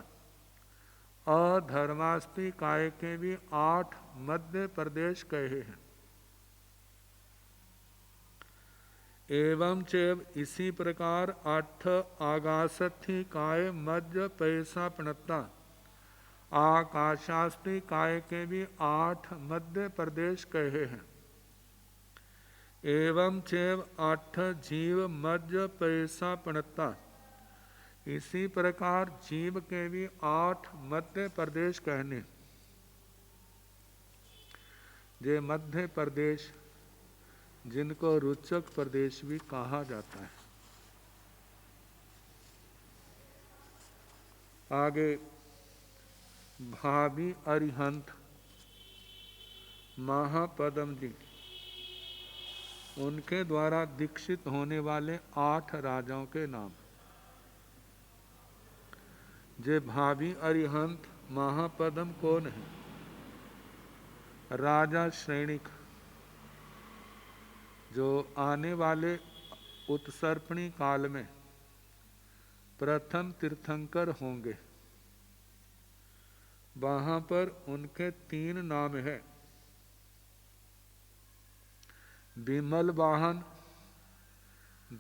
अधर्मास्थी काय के भी 8 मध्य प्रदेश कहे हैं। एवं चेव इसी प्रकार 8 आगासथी काय मध्य पैसा पणता आकाशास्थी काय के भी 8 मध्य प्रदेश कहे हैं। एवं चेव 8 जीव मध्य पैसा पणता इसी प्रकार जीव के भी 8 मध्य प्रदेश कहने। ये मध्य प्रदेश जिनको रुचक प्रदेश भी कहा जाता है। आगे भावी अरिहंत महापदम जी उनके द्वारा दीक्षित होने वाले 8 राजाओं के नाम। जे भावी अरिहंत महापदम कौन है? राजा श्रेणिक जो आने वाले उत्सर्पणी काल में प्रथम तीर्थंकर होंगे। वहां पर उनके 3 नाम हैं, विमल वाहन,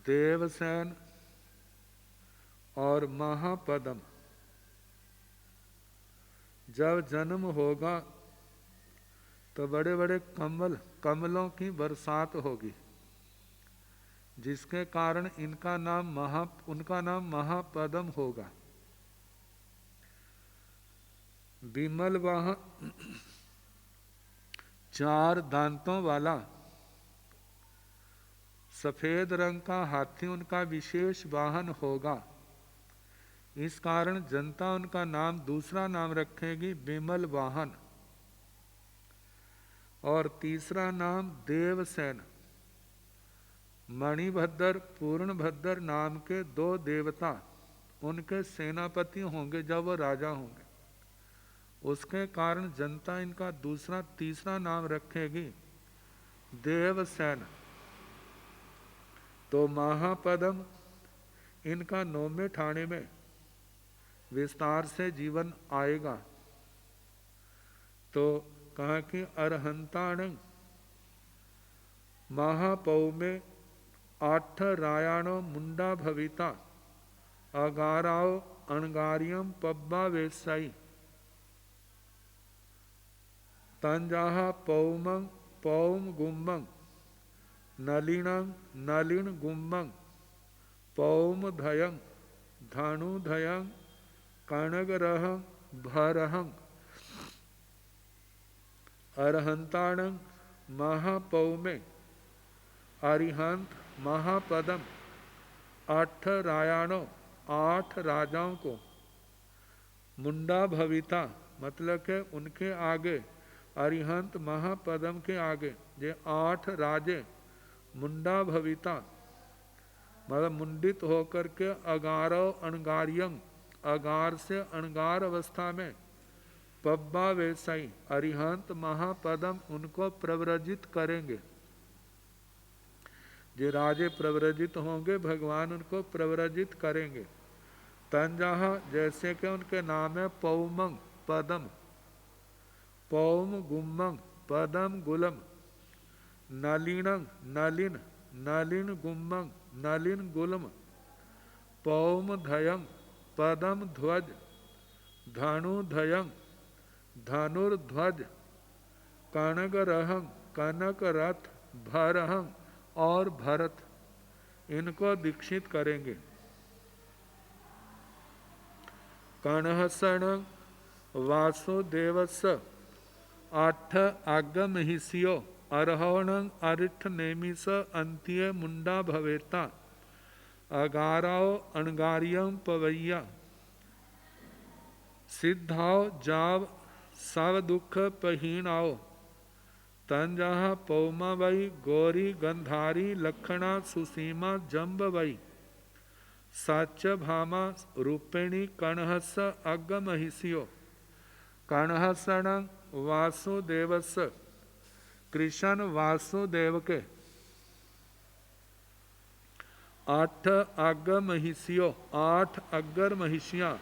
देवसेन और महापदम। जब जन्म होगा तो बड़े बड़े कमलों की बरसात होगी, जिसके कारण उनका नाम महापदम होगा। विमल वाहन 4 दांतों वाला सफेद रंग का हाथी उनका विशेष वाहन होगा। इस कारण जनता उनका दूसरा नाम रखेगी विमल वाहन। और तीसरा नाम देवसेन। मणिभद्र पूर्णभद्र नाम के 2 देवता उनके सेनापति होंगे जब वो राजा होंगे। उसके कारण जनता इनका तीसरा नाम रखेगी देवसेन। तो महापदम इनका 9वें ठाणे में विस्तार से जीवन आएगा। तो कहा कि अरहंताणं महापौ में 8 रायाणो मुंडा भविता अगाराओ अणगारियम पब्बा वेसाई तंजाहा पौमं पौम गुम्मं नलिनं नलिन गुम्मं पौम धयं धानुधयं कणगरहं भरहं अरहंताणं महापौमे अरिहंत महापदम 8 रायाणों 8 राजाओं को मुंडा भविता मतलब के उनके आगे अरिहंत महापदम के आगे ये 8 राजे मुंडा भविता मतलब मुंडित होकर के अगारो अणगारियं अगार से अणगार अवस्था में पब्बा वैसाई अरिहंत महापदम उनको प्रव्रजित करेंगे। जो राजे प्रव्रजित होंगे भगवान उनको प्रव्रजित करेंगे। तंजहा जैसे कि उनके नाम है पौमंग पदम पौम गुम्मंग पदम गुलम नलिनंग नलिन नलिन गुम्मंग नलिन गुलम पौम धयंग पदम ध्वज धनुधयंग धनुर्ध्वज कनगरहंग कनक रथ भरहंग और भरत इनको दीक्षित करेंगे। कणहसण वासुदेवस 8 आगमहिष्यो अरहण अरिठ नेमिस अंत्य मुंडा भवेता अगाराओ अणगारियं पवैया सिद्धाओ जाव सव दुख पहीणाओ तंजहा पौमा वई गौरी गंधारी लखणा सुसीमा जम्ब वई साच भामा रूपिणी कणहस अगमहिष्यो कणहसण वासुदेवस कृष्ण वासुदेव के 8 अगमहिष्यो 8 अग्र महिषियाँ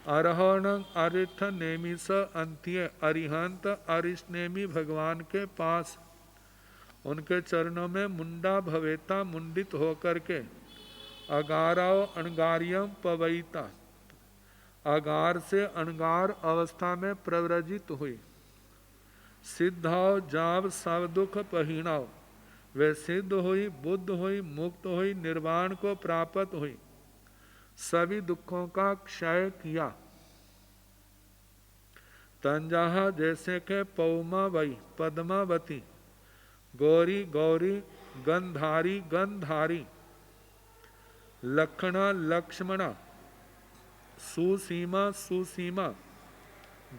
अरहण अरिठ नेमिस अंत्य अरिहंत अरिष्नेमी भगवान के पास उनके चरणों में मुंडा भवेता मुंडित होकर के अगाराओ अणगारियम पवैता अगार से अणगार अवस्था में प्रव्रजित हुई। सिद्धाओ जाव सब दुख पहीणाओ वे सिद्ध हुई बुद्ध हुई मुक्त हुई निर्वाण को प्राप्त हुई सभी दुखों का क्षय किया। तंजहा जैसे के पौमा वई पद्मावती गौरी गौरी गंधारी गंधारी लखना लक्ष्मणा सुसीमा सुसीमा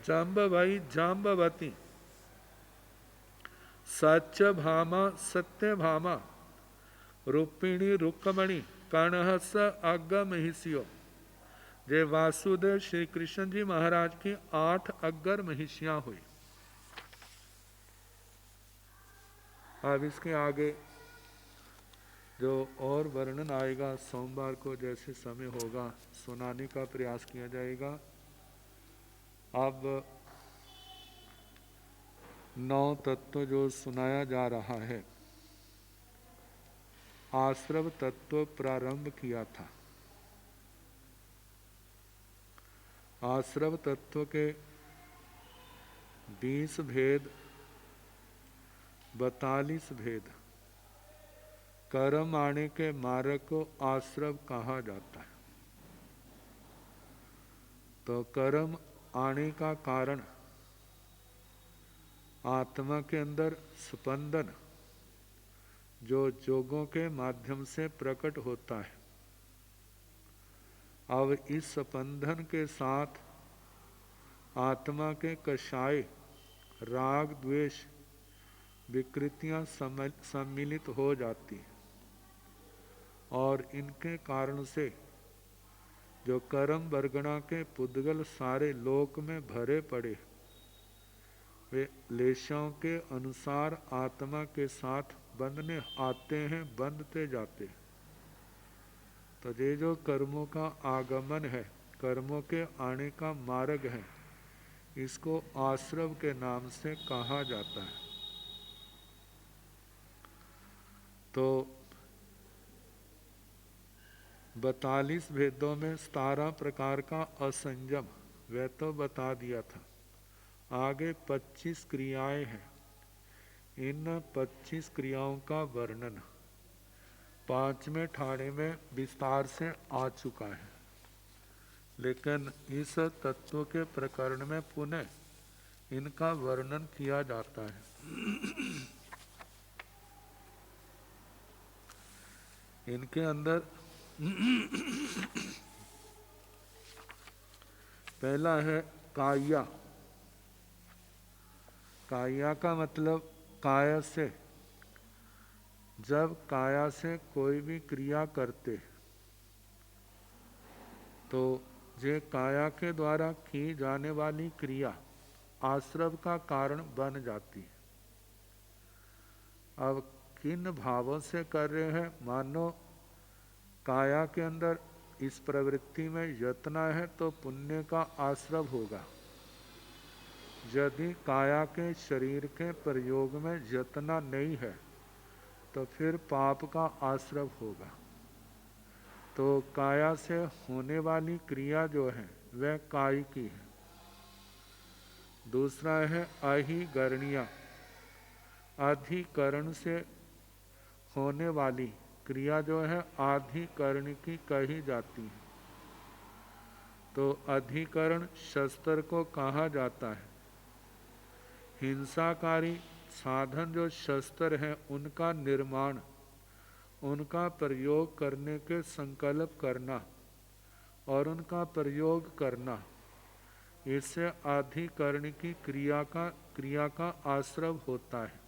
जम्ब वई जाम्बवती सच्च भामा सत्य भामा रूपिणी रुक्मणी कणहस अगमहिष्यो जय वासुदेव श्री कृष्ण जी महाराज की 8 अग्र महिषियां हुई। अब इसके आगे जो और वर्णन आएगा सोमवार को जैसे समय होगा सुनाने का प्रयास किया जाएगा। अब 9 तत्व जो सुनाया जा रहा है आश्रव तत्व प्रारंभ किया था। आश्रव तत्व के 20 भेद 42 भेद कर्म आने के मार्ग को आश्रव कहा जाता है। तो कर्म आने का कारण आत्मा के अंदर स्पंदन जो जोगों के माध्यम से प्रकट होता है। अब इस स्पंदन के साथ आत्मा के कषाय राग द्वेष विकृतियां सम्मिलित हो जाती हैं और इनके कारण से जो कर्म वर्गणा के पुद्गल सारे लोक में भरे पड़े वे लेशों के अनुसार आत्मा के साथ बंधने आते हैं बंधते जाते हैं। तो ये जो कर्मों का आगमन है कर्मों के आने का मार्ग है इसको आश्रव के नाम से कहा जाता है। तो 42 भेदों में 17 प्रकार का असंयम वह तो बता दिया था। आगे 25 क्रियाएं हैं। इन 25 क्रियाओं का वर्णन 5वें ठाणे में विस्तार से आ चुका है। लेकिन इस तत्व के प्रकरण में पुनः इनका वर्णन किया जाता है। इनके अंदर पहला है काया। काया का मतलब काया से, जब काया से कोई भी क्रिया करते तो जे काया के द्वारा की जाने वाली क्रिया आश्रव का कारण बन जाती है। अब किन भावों से कर रहे हैं? मानो काया के अंदर इस प्रवृत्ति में यत्न है तो पुण्य का आश्रव होगा। यदि काया के शरीर के प्रयोग में यत्न नहीं है तो फिर पाप का आश्रव होगा। तो काया से होने वाली क्रिया जो है वह काय की है। दूसरा है अहिगरणीय। अधिकरण से होने वाली क्रिया जो है अधिकरण की कही जाती है। तो अधिकरण शस्त्र को कहा जाता है। हिंसाकारी साधन जो शस्त्र हैं उनका निर्माण, उनका प्रयोग करने के संकल्प करना और उनका प्रयोग करना, इससे अधिकरण की क्रिया का आश्रव होता है।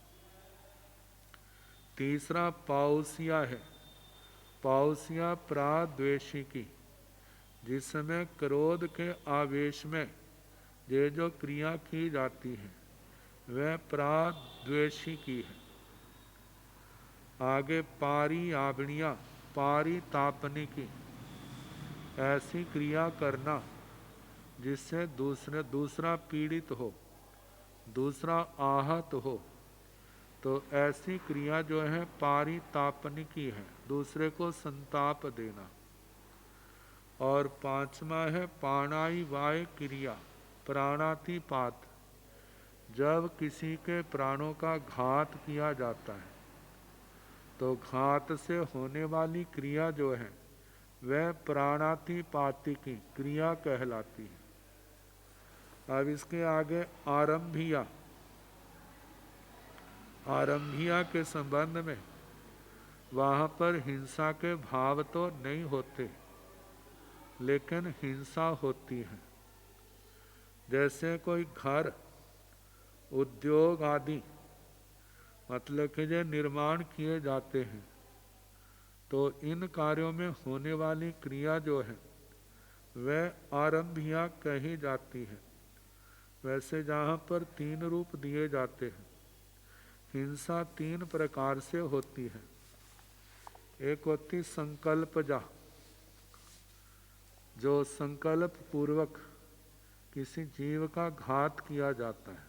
तीसरा पाउसिया है। पाउसिया प्राद्वेषिकी, जिसमें क्रोध के आवेश में ये जो क्रिया की जाती है वह प्राद्वेषिकी है। आगे पारियावणिया, पारितापनिकी, ऐसी क्रिया करना जिससे दूसरा पीड़ित हो, दूसरा आहत हो, तो ऐसी क्रिया जो है पारितापनिकी है, दूसरे को संताप देना। और पांचवा है प्राणावाय क्रिया, प्राणातिपात, जब किसी के प्राणों का घात किया जाता है तो घात से होने वाली क्रिया जो है वह प्राणातिपाती की क्रिया कहलाती है। अब इसके आगे आरंभिया। आरंभिया के संबंध में वहाँ पर हिंसा के भाव तो नहीं होते, लेकिन हिंसा होती है। जैसे कोई घर, उद्योग आदि मतलब कि जो निर्माण किए जाते हैं तो इन कार्यों में होने वाली क्रिया जो है वह आरंभिया कही जाती है। वैसे जहाँ पर 3 रूप दिए जाते हैं, हिंसा 3 प्रकार से होती है। एक होती संकल्पजा, जो संकल्प पूर्वक किसी जीव का घात किया जाता है।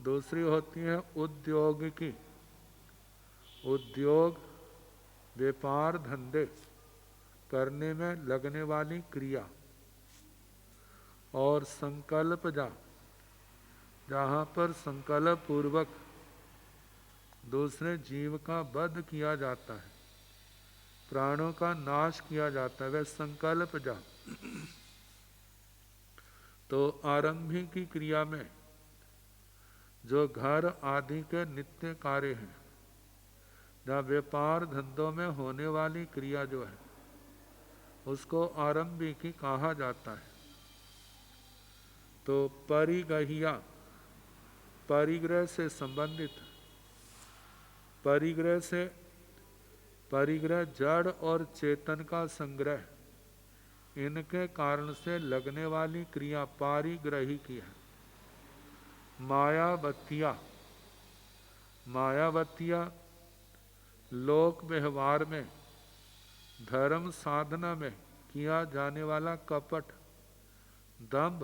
दूसरी होती है उद्योग की, उद्योग व्यापार धंधे करने में लगने वाली क्रिया। और संकल्प जहाँ पर संकल्प पूर्वक दूसरे जीव का वध किया जाता है, प्राणों का नाश किया जाता है, वह संकल्प तो आरंभी की क्रिया में जो घर आदि के नित्य कार्य हैं, जहाँ व्यापार धंधों में होने वाली क्रिया जो है उसको आरंभी की कहा जाता है। तो परिग्रहिया, परिग्रह से संबंधित, परिग्रह जड़ और चेतन का संग्रह, इनके कारण से लगने वाली क्रिया पारिग्रही की है। मायावतिया, मायावतिया लोक व्यवहार में, धर्म साधना में किया जाने वाला कपट, दंभ,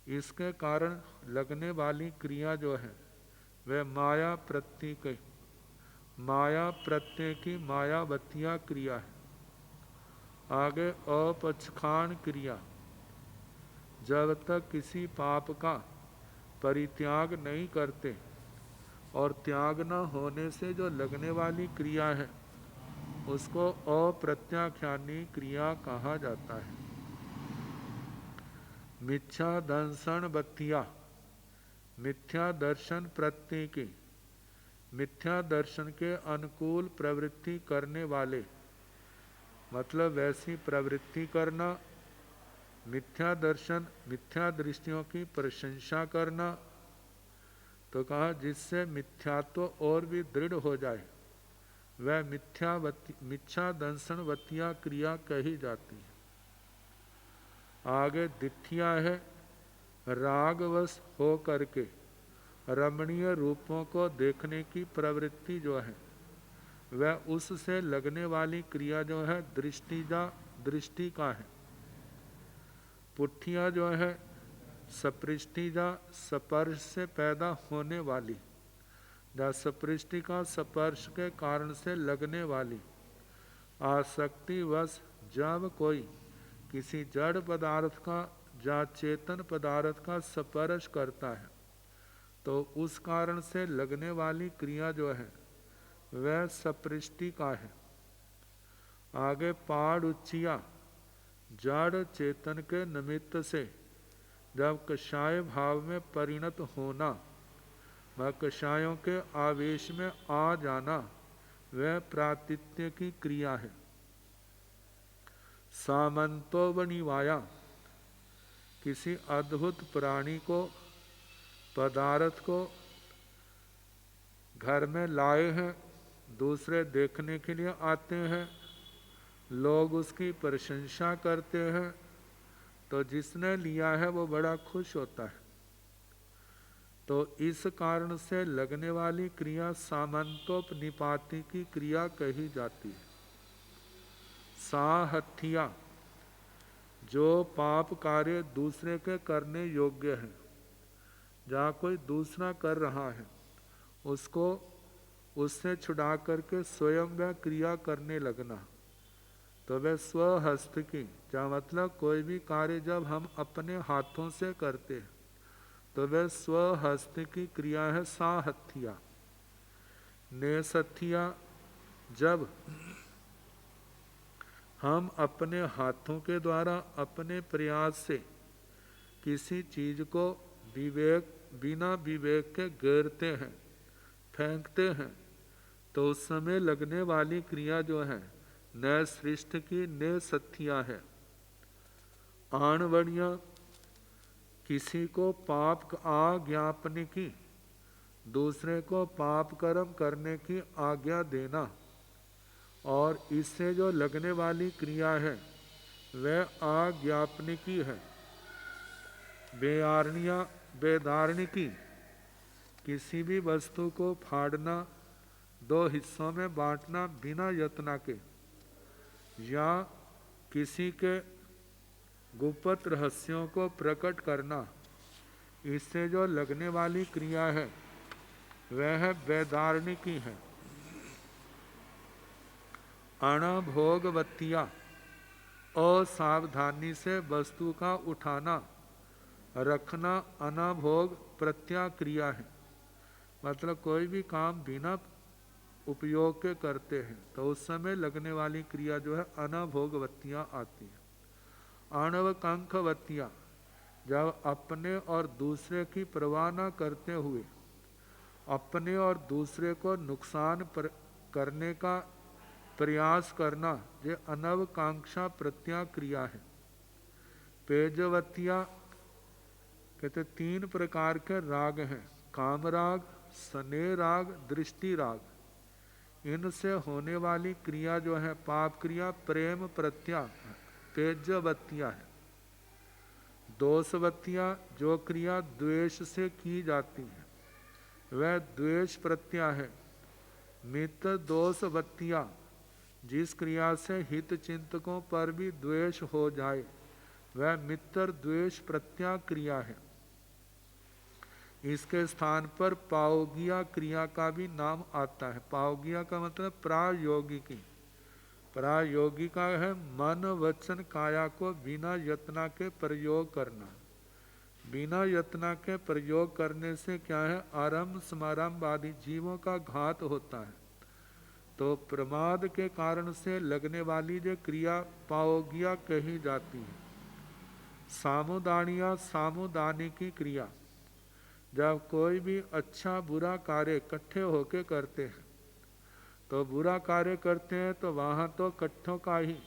इसके कारण लगने वाली क्रिया जो है वह माया प्रत्यय की मायावतिया क्रिया है। आगे अपचखान क्रिया, जब तक किसी पाप का परित्याग नहीं करते और त्याग न होने से जो लगने वाली क्रिया है उसको अप्रत्याख्यानी क्रिया कहा जाता है। मिथ्या दर्शन बत्तिया, मिथ्या दर्शन प्रत्यय की, मिथ्या दर्शन के अनुकूल प्रवृत्ति करने वाले, मतलब वैसी प्रवृत्ति करना, मिथ्या दर्शन मिथ्या दृष्टियों की प्रशंसा करना। तो कहा जिससे मिथ्यात्व और भी दृढ़ हो जाए वह मिथ्या दर्शनवतिया क्रिया कही जाती है। आगे दिठिया है, रागवश हो करके रमणीय रूपों को देखने की प्रवृत्ति जो है वह उससे लगने वाली क्रिया जो है दृष्टि का है। पुठिया जो है सपृष्टिजा, स्पर्श से पैदा होने वाली, या सपृष्टि का स्पर्श के कारण से लगने वाली आसक्ति वश जब कोई किसी जड़ पदार्थ का या चेतन पदार्थ का स्पर्श करता है तो उस कारण से लगने वाली क्रिया जो है वह सपृष्टि का है। आगे पाड़ उच्चिया, जड़ चेतन के निमित्त से जब कषाय भाव में परिणत होना व कषायों के आवेश में आ जाना वह प्रातिथ्य की क्रिया है। सामंतो बनिवाया, किसी अद्भुत प्राणी को पदार्थ को घर में लाए हैं, दूसरे देखने के लिए आते हैं, लोग उसकी प्रशंसा करते हैं तो जिसने लिया है वो बड़ा खुश होता है। तो इस कारण से लगने वाली क्रिया सामंतोपनिपाति की क्रिया कही जाती है। साहठिया, जो पाप कार्य दूसरे के करने योग्य है, जहाँ कोई दूसरा कर रहा है उसको उससे छुड़ा करके स्वयं वह क्रिया करने लगना, तो वह स्वहस्त की, क्या मतलब कोई भी कार्य जब हम अपने हाथों से करते हैं तो वह स्वहस्त की क्रिया है साहठिया। नेसठिया, जब हम अपने हाथों के द्वारा अपने प्रयास से किसी चीज को बिना विवेक के गिरते हैं, फेंकते हैं, तो उस समय लगने वाली क्रिया जो है न सृष्ट की न सत्या है। आणवणिया, किसी को पाप आज्ञापन की, दूसरे को पाप कर्म करने की आज्ञा देना, और इससे जो लगने वाली क्रिया है वह आज्ञापन की है। बेदारणिकी, किसी भी वस्तु को फाड़ना, दो हिस्सों में बांटना बिना यत्न के, या किसी के गुप्त रहस्यों को प्रकट करना, इससे जो लगने वाली क्रिया है वह बेदारणिकी है। अनभोगवतिया, असावधानी से वस्तु का उठाना रखना अनभोग प्रत्याक्रिया है। मतलब कोई भी काम बिना उपयोग के करते हैं तो उस समय लगने वाली क्रिया जो है अनभोगवतियाँ आती है। अणवकंखवतिया, जब अपने और दूसरे की परवाह न करते हुए अपने और दूसरे को नुकसान करने का प्रयास करना, ये अनवकांक्षा प्रत्याक्रिया है। पेजवतिया, कहते 3 प्रकार के राग हैं, कामराग, स्नेह राग, दृष्टि राग। इनसे होने वाली क्रिया जो है पाप क्रिया प्रेम प्रत्या पेजवतिया है। दोषवतिया, जो क्रिया द्वेष से की जाती है वह द्वेष प्रत्या है। मित्र दोषवतिया, जिस क्रिया से हित चिंतकों पर भी द्वेष हो जाए वह मित्र द्वेष प्रत्याक्रिया है। इसके स्थान पर पावगिया क्रिया का भी नाम आता है। पावगिया का मतलब प्रायोगिकी। प्रायोगिका है मन वचन काया को बिना यत्न के प्रयोग करना। बिना यत्न के प्रयोग करने से क्या है, आरंभ समारंभ आदि जीवों का घात होता है। तो प्रमाद के कारण से लगने वाली जो क्रिया पाओगिया कही जाती है। सामुदानिया सामुदानिकी क्रिया, जब कोई भी अच्छा बुरा कार्य इकट्ठे होके करते हैं, तो बुरा कार्य करते हैं तो वहाँ तो इकट्ठों का ही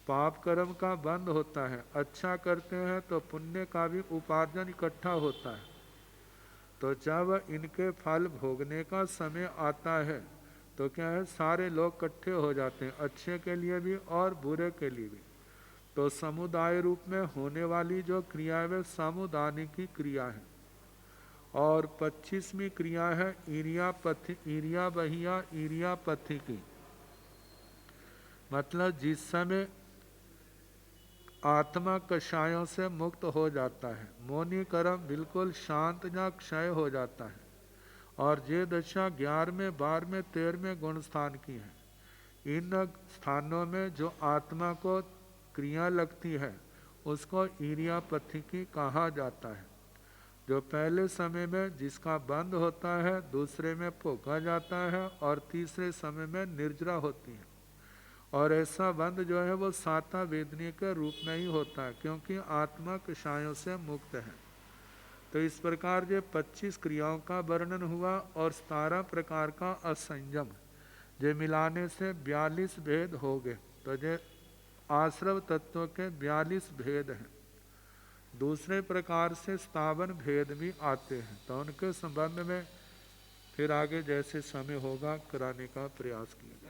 पाप कर्म का बंद होता है। अच्छा करते हैं तो पुण्य का भी उपार्जन इकट्ठा होता है। तो जब इनके फल भोगने का समय आता है तो क्या है, सारे लोग इकट्ठे हो जाते हैं, अच्छे के लिए भी और बुरे के लिए भी। तो समुदाय रूप में होने वाली जो क्रिया है वह सामुदानिकी क्रिया है। और 25वीं क्रिया है ईरिया बहिया ईरिया पथि की। मतलब जिस समय आत्मा कषायों से मुक्त हो जाता है, मौनी कर्म बिल्कुल शांत या क्षय हो जाता है, और ये दशा 11वें 12वें 13वें गुण स्थान की है। इन स्थानों में जो आत्मा को क्रिया लगती है उसको ईरियापथिकी कहा जाता है। जो पहले समय में जिसका बंद होता है, दूसरे में भोगा जाता है और तीसरे समय में निर्जरा होती है। और ऐसा बंद जो है वो साता वेदनी के रूप में ही होता है, क्योंकि आत्मा कषायों से मुक्त है। तो इस प्रकार जो 25 क्रियाओं का वर्णन हुआ और 17 प्रकार का असंयम, जो मिलाने से 42 भेद हो गए। तो जो आश्रव तत्व के 42 भेद हैं। दूसरे प्रकार से 57 भेद भी आते हैं। तो उनके संबंध में फिर आगे जैसे समय होगा कराने का प्रयास किया।